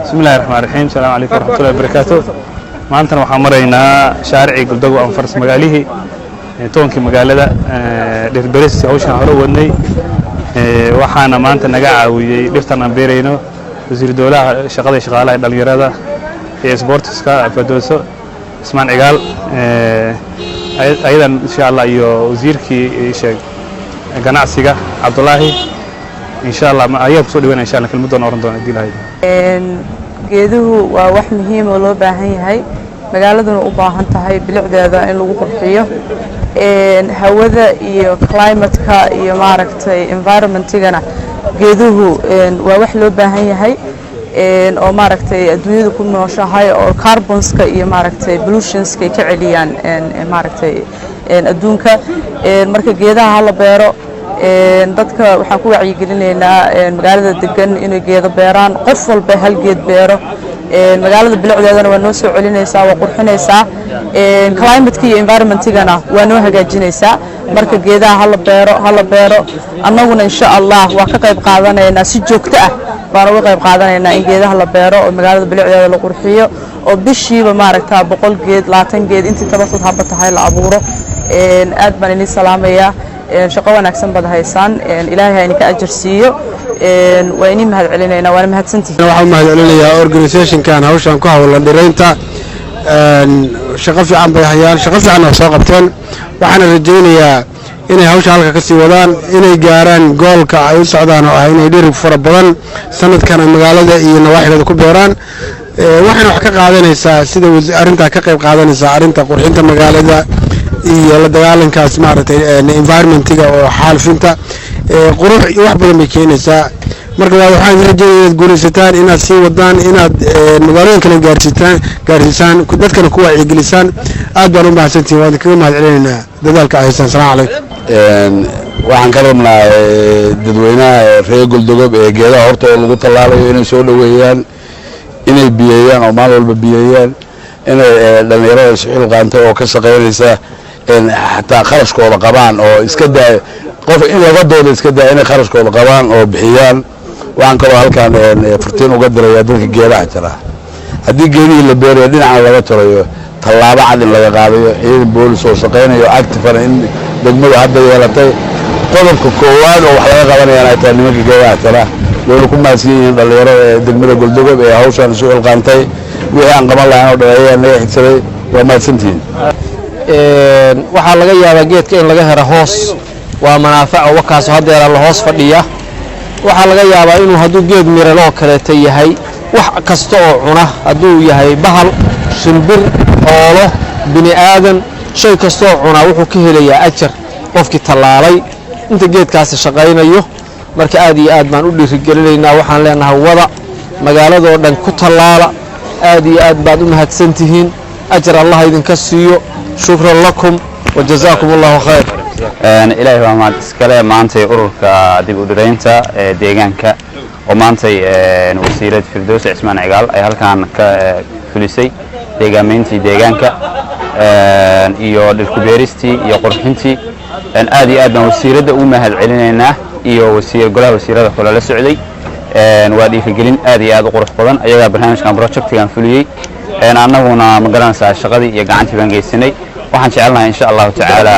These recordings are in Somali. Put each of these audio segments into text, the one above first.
بسم الله الرحمن الرحيم السلام عليكم ورحمة الله وبركاته maantana waxaan maraynaa shaarici Galdago aan faras magaalihii toonkii magaalada dhirberis hawshan hore wadnay waxaana maanta naga caawiyay dhirtan aan beerayno wasiir dawladda shaqada shaqaalaha dhalinyarada ee sportska Fadooso Ismaan Cigaal aydan insha Allah iyo wasiirkii sheeg ganacsiga Cabdullaahi insha Allah ma ayaa ku soo dhaweynaa insha Allah kelmaddan oran doona dilahay geeduhu waa wax muhiim oo loo baahan yahay magaaladuna u baahan tahay bilicdeeda in lagu qurxiyo hawada iyo climate-ka iyo maaragtay environment-gana geeduhu waa wax loo baahan yahay oo maaragtay adduunyada ku nooshahay oo carbonska iyo maaragtay pollutionska ka celiyaan maaragtay adduunka marka geedaha la beero dadka waxaan ku wacyigelinaynaa magaalada degan inay geedo beeraan qof walba hal geed beero magaalada bilicdeedana waa noo soo celinaysaa waa qurxinaysaa climate-ka iyo environment-gana waa noo hagaajinaysaa marka geedaha hala beero annaguna insha Allah waa ka qayb qaadanaynaa si joogto ah baan uga qayb qaadanaynaa in geedaha la beero oo magaalada bilicdeeda la qurxiyo oo bishiiba maaragtaa 100 geed 20 geed intii tabatud haba tahay la abuuro aad baan idin salaamayaa shaqo wanaagsan bad haysaan ilaahay idinka ajar siiyo waa inii mahad celinayna waa mahadsantihiin waxaan mahad celinayaa organization kan hawshan ku hawlan dhireynta shaqo fiican bay hayaan shaqo fiican oo soo qabteen waxaan rajaynayaa inay hawsha halka ka sii wadaan inay gaaraan goolka ay u socdaan oo ah inay dhir fara badan sanadkan magaalada iyo nawaaxigeeda ku beeraan waxaan wax ka qaadanaysaa sida arinta ka qayb qaadanaysaa arinta qurxinta magaalada iyo la dagaalankaas maaragtay environment-ga oo xaalfinta qurux iyo wax badan bay keenaysaa marka waxaan rajaynayaa inaad guulaysataan inaad sii wadaan inaad magaalooyin kale gaarsiisaan dadkana ku wacyigelisaan aad baan u mahadsantihiin waan kaga mahad celinaynaa dadaalka ay haystaan salaam calaykum waxaan ka rabnaa dadweynaha reer Galdago ee geedaha hortooda lagu tallaalayo inay soo dhaweeyaan inay biyeeyaan oo maalin walba biyeeyaan inay dhalinyarada isxil qaantay oo ka shaqeynaysa حتى خرج كولا قبان أو إسكده قف إن لقدوا إسكده إن خرج كولا قبان أو بحيان وعن كل هالكان فرتين وقدر يدرك الجيرة ترى هدي الجيرة اللي بيردين على لقطة طلع بعد اللي قاعدين إيه بولس وسقينا يأكتفر إن دموا هذا يلتي طلب كوكوان أو حياة قبان يعني تاني مك الجيرة ترى لولكم ما سين اللي يرى دموا Galdago بهاوشان سوق القانتي وعن قبل عنه ده نيح ترى وما سنتين waxaa laga yaabaa geedka in laga helo hoos waa manaafac wakaas hadeer la hoos fadhiya waxaa laga yaabaa inuu haduu geed miran oo kale yahay wax kasta oo cuna haduu yahay bahal shimbir xoolo bini aadan shay kasta oo cuna wuxuu ka helayaa ajar qofkii talaalay inta geedkaas shaqaynayo marka aad iyo aad baan u dhiirigelinaynaa waxaan leenahay wada magaalada oo dhan ku talaala aad iyo aad baad u mahadsantihiin ajar Allah idinka siiyo شكرا لكم وجزاكم الله خير إلهي وما تسكله مانتي أوركا ديب ودرينتا ديجانكا ومانتي وسيلة فردوس عثمان عقال أي هالكان كفلسي ديجامينتي ديجانكا إيو للكبيرستي إيو قرحنتي آدي آدنا وسيلة أمها العلنينا إيو وسيلة قلها وسيلة كلها السعودي وادي في قلين آدي آد قرح قضان أيها برنامج كان بروجكت كان فليي annaguna ma garanaysaa shaqadii iyo gacantii baan geysanay waxaan jecelnahay insha Allah tacaala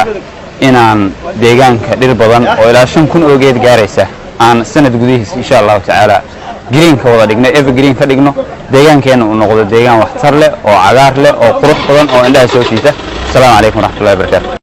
inaan deegaanka dhir badan oo ilaa 5,000 oo geed gaaraysa aan sanad gudihiisa insha Allah tacaala green ka wada dhigno evergreen ka dhigno deegaankeena uu noqdo deegaan waxtar leh oo cagaar leh oo qurux badan oo indhaha soo jiita. Assalaamu calaykum waraxmatullaahi wabarakaatuh.